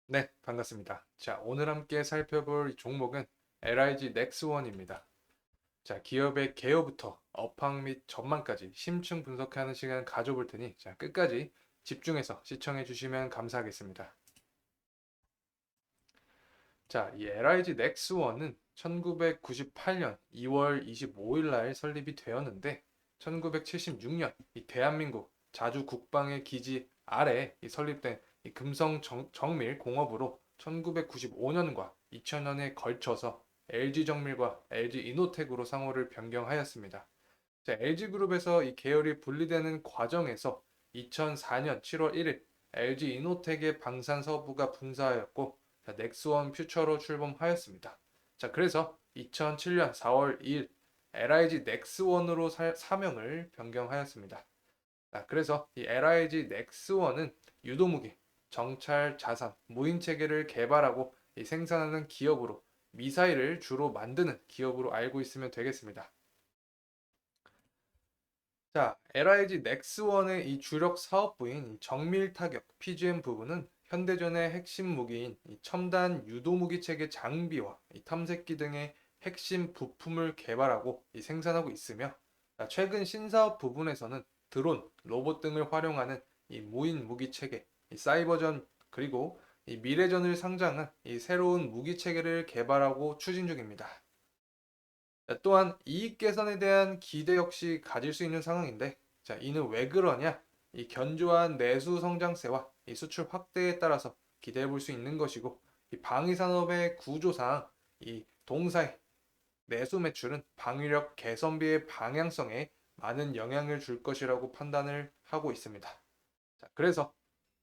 네, 반갑습니다. 자, 오늘 함께 살펴볼 이 종목은 LIG 넥스원입니다. 자, 기업의 개요부터 업황 및 전망까지 심층 분석하는 시간 가져볼 테니 자, 끝까지 집중해서 시청해 주시면 감사하겠습니다. 자, 이 LIG 넥스원은 1998년 2월 25일 날 설립이 되었는데 1976년 이 대한민국 자주 국방의 기지 아래 이 설립된 이 금성 정밀 공업으로 1995년과 2000년에 걸쳐서 LG정밀과 LG이노텍으로 상호를 변경하였습니다. 자, LG그룹에서 이 계열이 분리되는 과정에서 2004년 7월 1일 LG이노텍의 방산서부가 분사하였고 자, 넥스원 퓨처로 출범하였습니다. 자, 그래서 2007년 4월 2일 LIG 넥스원으로 사명을 변경하였습니다. 자, 그래서 이 LIG 넥스원은 유도무기, 정찰, 자산, 무인 체계를 개발하고 생산하는 기업으로 미사일을 주로 만드는 기업으로 알고 있으면 되겠습니다. 자, LIG 넥스원의 이 주력 사업부인 정밀 타격 PGM 부분은 현대전의 핵심 무기인 이 첨단 유도무기 체계 장비와 이 탐색기 등의 핵심 부품을 개발하고 생산하고 있으며 자, 최근 신사업 부분에서는 드론, 로봇 등을 활용하는 이 무인 무기 체계, 이 사이버전 그리고 이 미래전을 상장한 이 새로운 무기 체계를 개발하고 추진 중입니다. 또한 이익 개선에 대한 기대 역시 가질 수 있는 상황인데, 자, 이는 왜 그러냐? 이 견조한 내수 성장세와 이 수출 확대에 따라서 기대해 볼 수 있는 것이고, 이 방위 산업의 구조상 이 동사의 내수 매출은 방위력 개선비의 방향성에 많은 영향을 줄 것이라고 판단을 하고 있습니다. 자, 그래서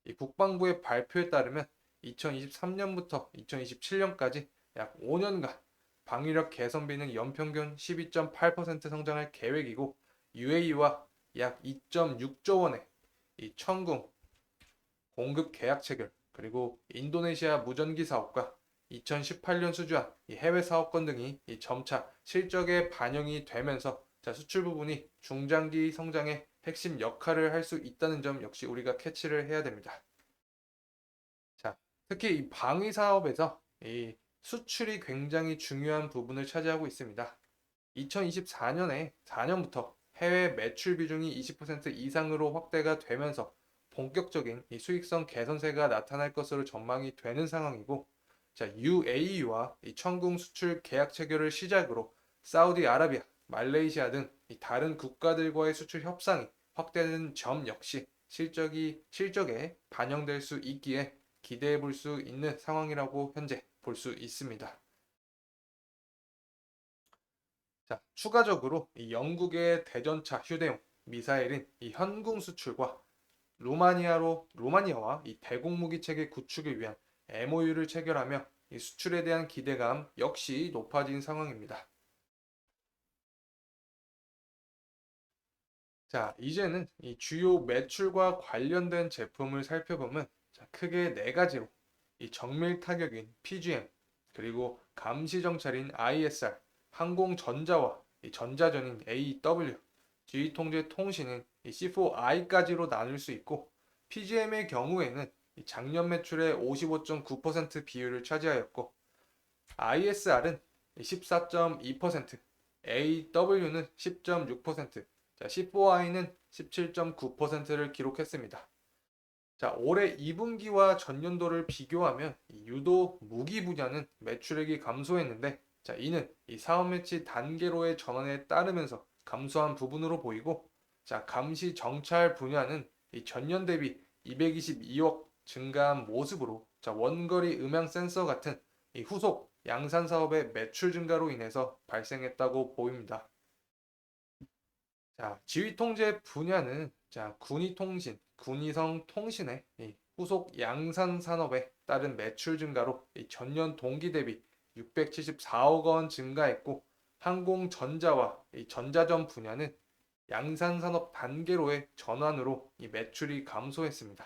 이 국방부의 발표에 따르면 2023년부터 2027년까지 약 5년간 방위력 개선비는 연평균 12.8% 성장할 계획이고 UAE와 약 2.6조 원의 이 천궁 공급 계약 체결 그리고 인도네시아 무전기 사업과 2018년 수주한 이 해외 사업권 등이 이 점차 실적에 반영이 되면서 자, 수출 부분이 중장기 성장의 핵심 역할을 할 수 있다는 점 역시 우리가 캐치를 해야 됩니다. 자, 특히 이 방위 사업에서 이 수출이 굉장히 중요한 부분을 차지하고 있습니다. 2024년에 4년부터 해외 매출 비중이 20% 이상으로 확대가 되면서 본격적인 이 수익성 개선세가 나타날 것으로 전망이 되는 상황이고, 자, UAE와 이 천궁 수출 계약 체결을 시작으로 사우디아라비아, 말레이시아 등 이 다른 국가들과의 수출 협상이 확대되는 점 역시 실적에 반영될 수 있기에 기대해 볼 수 있는 상황이라고 현재 볼 수 있습니다. 자, 추가적으로 이 영국의 대전차 휴대용 미사일인 이 현궁 수출과 로마니아와 이 대공무기 체계 구축을 위한 MOU를 체결하며 이 수출에 대한 기대감 역시 높아진 상황입니다. 자, 이제는 이 주요 매출과 관련된 제품을 살펴보면 자, 크게 네 가지로 이 정밀 타격인 PGM, 그리고 감시 정찰인 ISR, 항공전자와 이 전자전인 AW, 지휘 통제 통신인 이 C4I까지로 나눌 수 있고 PGM의 경우에는 이 작년 매출의 55.9% 비율을 차지하였고 ISR은 14.2%, AW는 10.6%, 자, C4I는 17.9%를 기록했습니다. 자, 올해 2분기와 전년도를 비교하면 유도 무기 분야는 매출액이 감소했는데, 자, 이는 이 사업 매치 단계로의 전환에 따르면서 감소한 부분으로 보이고, 자, 감시 정찰 분야는 이 전년 대비 222억 증가한 모습으로, 자, 원거리 음향 센서 같은 이 후속 양산 사업의 매출 증가로 인해서 발생했다고 보입니다. 자, 지휘 통제 분야는 자, 군의통신, 군위성 통신의 이 후속 양산 산업에 따른 매출 증가로 이 전년 동기 대비 674억 원 증가했고 항공전자와 이 전자전 분야는 양산 산업 단계로의 전환으로 이 매출이 감소했습니다.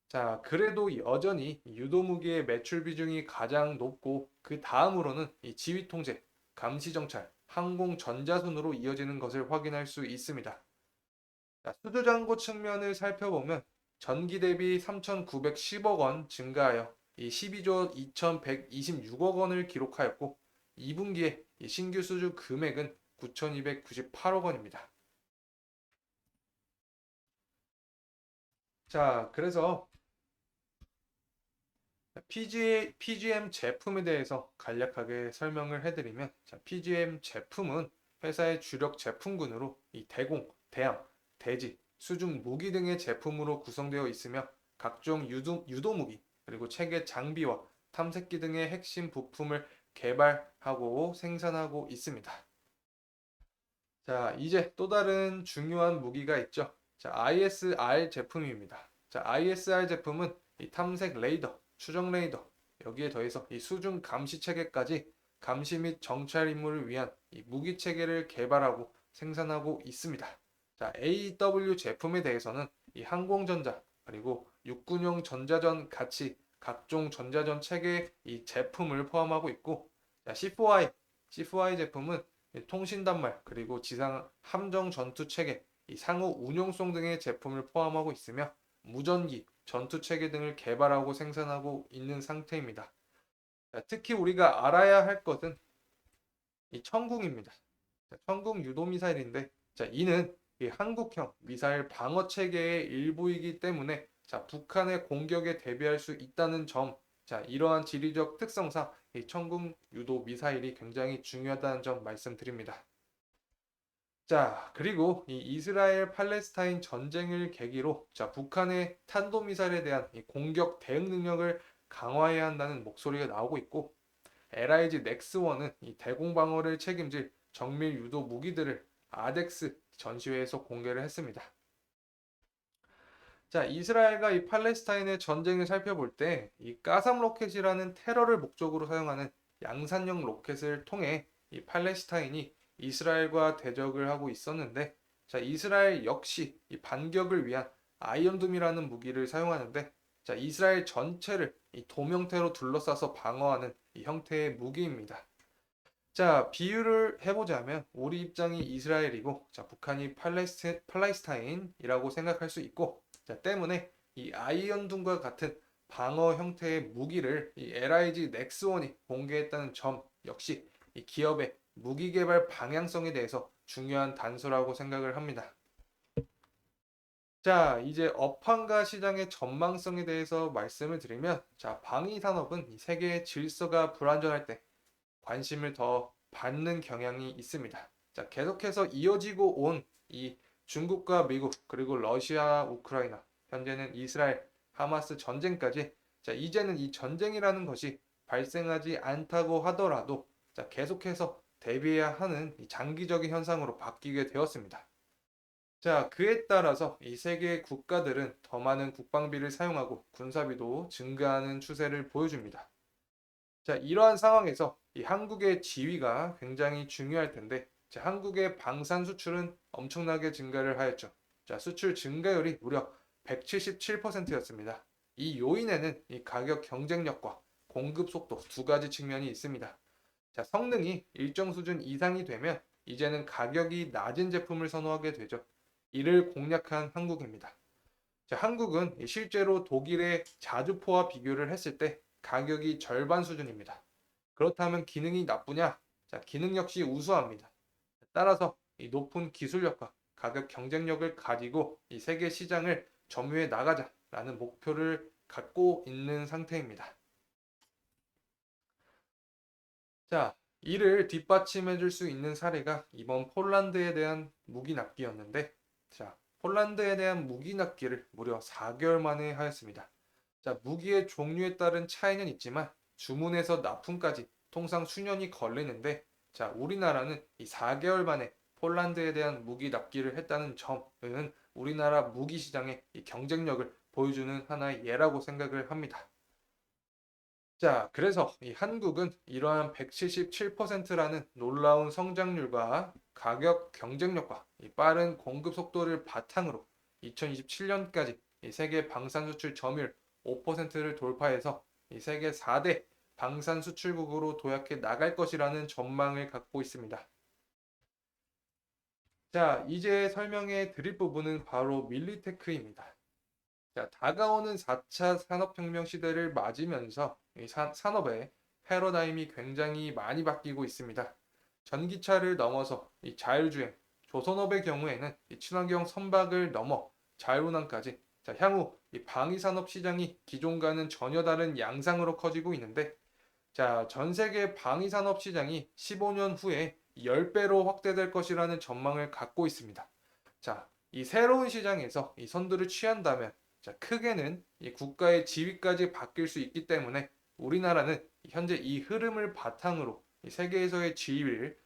자, 그래도 여전히 유도무기의 매출 비중이 가장 높고 그 다음으로는 이 지휘 통제, 감시 정찰, 항공 전자순으로 이어지는 것을 확인할 수 있습니다. 자, 수주잔고 측면을 살펴보면 전기 대비 3,910억 원 증가하여 이 12조 2,126억 원을 기록하였고 2분기에 신규 수주 금액은 9,298억 원입니다. 자, 그래서 PGM 제품에 대해서 간략하게 설명을 해드리면, 자, PGM 제품은 회사의 주력 제품군으로 이 대공, 대함, 대지, 수중 무기 등의 제품으로 구성되어 있으며 각종 유도 무기, 그리고 체계 장비와 탐색기 등의 핵심 부품을 개발하고 생산하고 있습니다. 자, 이제 또 다른 중요한 무기가 있죠. 자, ISR 제품입니다. 자, ISR 제품은 이 탐색 레이더, 추적 레이더, 여기에 더해서 이 수중 감시 체계까지 감시 및 정찰 임무를 위한 이 무기 체계를 개발하고 생산하고 있습니다. 자, AW 제품에 대해서는 이 항공전자 그리고 육군용 전자전 같이 각종 전자전 체계 이 제품을 포함하고 있고, 자, C4I 제품은 통신 단말 그리고 지상 함정 전투 체계, 이 상호 운용성 등의 제품을 포함하고 있으며 무전기, 전투 체계 등을 개발하고 생산하고 있는 상태입니다. 자, 특히 우리가 알아야 할 것은 이 청궁입니다. 자, 청궁 유도 미사일인데, 자, 이는 이 한국형 미사일 방어 체계의 일부이기 때문에, 자, 북한의 공격에 대비할 수 있다는 점, 자, 이러한 지리적 특성상 이 청궁 유도 미사일이 굉장히 중요하다는 점 말씀드립니다. 자, 그리고 이 이스라엘 팔레스타인 전쟁을 계기로, 자, 북한의 탄도미사일에 대한 이 공격 대응 능력을 강화해야 한다는 목소리가 나오고 있고, LIG 넥스원은 이 대공 방어를 책임질 정밀 유도 무기들을 아덱스 전시회에서 공개를 했습니다. 자, 이스라엘과 이 팔레스타인의 전쟁을 살펴볼 때 이 가삼 로켓이라는 테러를 목적으로 사용하는 양산형 로켓을 통해 이 팔레스타인이 이스라엘과 대적을 하고 있었는데, 자, 이스라엘 역시 이 반격을 위한 아이언돔이라는 무기를 사용하는데, 자, 이스라엘 전체를 이 도명태로 둘러싸서 방어하는 이 형태의 무기입니다. 자, 비유를 해보자면 우리 입장이 이스라엘이고, 자, 북한이 팔레스타인이라고 생각할 수 있고, 자, 때문에 이 아이언둠과 같은 방어 형태의 무기를 이 LIG 넥스원이 공개했다는 점 역시 이 기업의 무기 개발 방향성에 대해서 중요한 단서라고 생각을 합니다. 자, 이제 업황과 시장의 전망성에 대해서 말씀을 드리면, 자, 방위 산업은 이 세계의 질서가 불안정할 때 관심을 더 받는 경향이 있습니다. 자, 계속해서 이어지고 온 이 중국과 미국 그리고 러시아, 우크라이나, 현재는 이스라엘, 하마스 전쟁까지, 자, 이제는 이 전쟁이라는 것이 발생하지 않다고 하더라도, 자, 계속해서 대비해야 하는 이 장기적인 현상으로 바뀌게 되었습니다. 자, 그에 따라서 이 세계 국가들은 더 많은 국방비를 사용하고 군사비도 증가하는 추세를 보여줍니다. 자, 이러한 상황에서 이 한국의 지위가 굉장히 중요할 텐데, 자, 한국의 방산 수출은 엄청나게 증가를 하였죠. 자, 수출 증가율이 무려 177%였습니다. 이 요인에는 이 가격 경쟁력과 공급 속도 두 가지 측면이 있습니다. 자, 성능이 일정 수준 이상이 되면 이제는 가격이 낮은 제품을 선호하게 되죠. 이를 공략한 한국입니다. 자, 한국은 실제로 독일의 자주포와 비교를 했을 때 가격이 절반 수준입니다. 그렇다면 기능이 나쁘냐? 자, 기능 역시 우수합니다. 따라서 이 높은 기술력과 가격 경쟁력을 가지고 이 세계 시장을 점유해 나가자라는 목표를 갖고 있는 상태입니다. 자, 이를 뒷받침해 줄 수 있는 사례가 이번 폴란드에 대한 무기 납기였는데, 자, 폴란드에 대한 무기 납기를 무려 4개월 만에 하였습니다. 자, 무기의 종류에 따른 차이는 있지만 주문에서 납품까지 통상 수년이 걸리는데, 자, 우리나라는 이 4개월 만에 폴란드에 대한 무기 납기를 했다는 점은 우리나라 무기 시장의 이 경쟁력을 보여주는 하나의 예라고 생각을 합니다. 자, 그래서 이 한국은 이러한 177%라는 놀라운 성장률과 가격 경쟁력과 이 빠른 공급 속도를 바탕으로 2027년까지 이 세계 방산 수출 점유율 5%를 돌파해서 이 세계 4대 방산 수출국으로 도약해 나갈 것이라는 전망을 갖고 있습니다. 자, 이제 설명해 드릴 부분은 바로 밀리테크입니다. 자, 다가오는 4차 산업혁명 시대를 맞으면서 이 산업의 패러다임이 굉장히 많이 바뀌고 있습니다. 전기차를 넘어서 이 자율주행, 조선업의 경우에는 이 친환경 선박을 넘어 자율운항까지 자, 향후 이 방위산업 시장이 기존과는 전혀 다른 양상으로 커지고 있는데 자, 전 세계 방위산업 시장이 15년 후에 10배로 확대될 것이라는 전망을 갖고 있습니다. 자, 이 새로운 시장에서 이 선두를 취한다면 자, 크게는 이 국가의 지위까지 바뀔 수 있기 때문에 우리나라는 현재 이 흐름을 바탕으로 이 세계에서의 지위를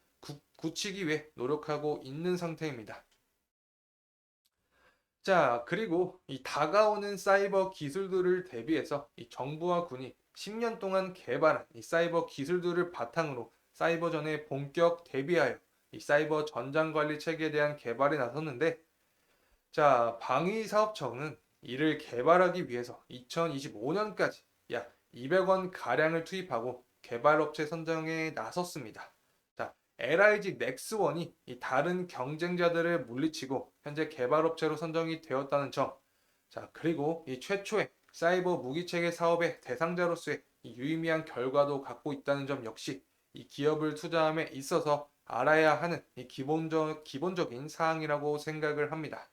굳히기 위해 노력하고 있는 상태입니다. 자, 그리고 이 다가오는 사이버 기술들을 대비해서 이 정부와 군이 10년 동안 개발한 이 사이버 기술들을 바탕으로 사이버전에 본격 대비하여 이 사이버 전장 관리 체계에 대한 개발에 나섰는데 자, 방위사업청은 이를 개발하기 위해서 2025년까지 약 200원 가량을 투입하고 개발업체 선정에 나섰습니다. 자, LIG 넥스원이 이 다른 경쟁자들을 물리치고 현재 개발업체로 선정이 되었다는 점. 자, 그리고 이 최초의 사이버 무기체계 사업의 대상자로서의 이 유의미한 결과도 갖고 있다는 점 역시 이 기업을 투자함에 있어서 알아야 하는 이 기본적인 사항이라고 생각을 합니다.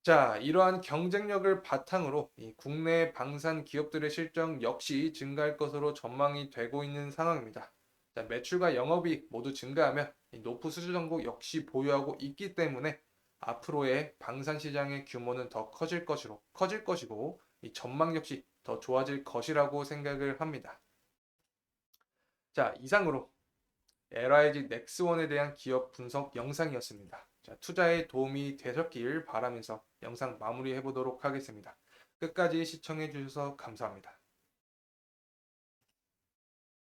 자, 이러한 경쟁력을 바탕으로 이 국내 방산 기업들의 실적 역시 증가할 것으로 전망이 되고 있는 상황입니다. 자, 매출과 영업이익 모두 증가하면 이 노프 수주 정보 역시 보유하고 있기 때문에 앞으로의 방산 시장의 규모는 더 커질 것이고 이 전망 역시 더 좋아질 것이라고 생각을 합니다. 자, 이상으로 LIG 넥스원에 대한 기업 분석 영상이었습니다. 자, 투자에 도움이 되셨길 바라면서 영상 마무리해 보도록 하겠습니다. 끝까지 시청해 주셔서 감사합니다.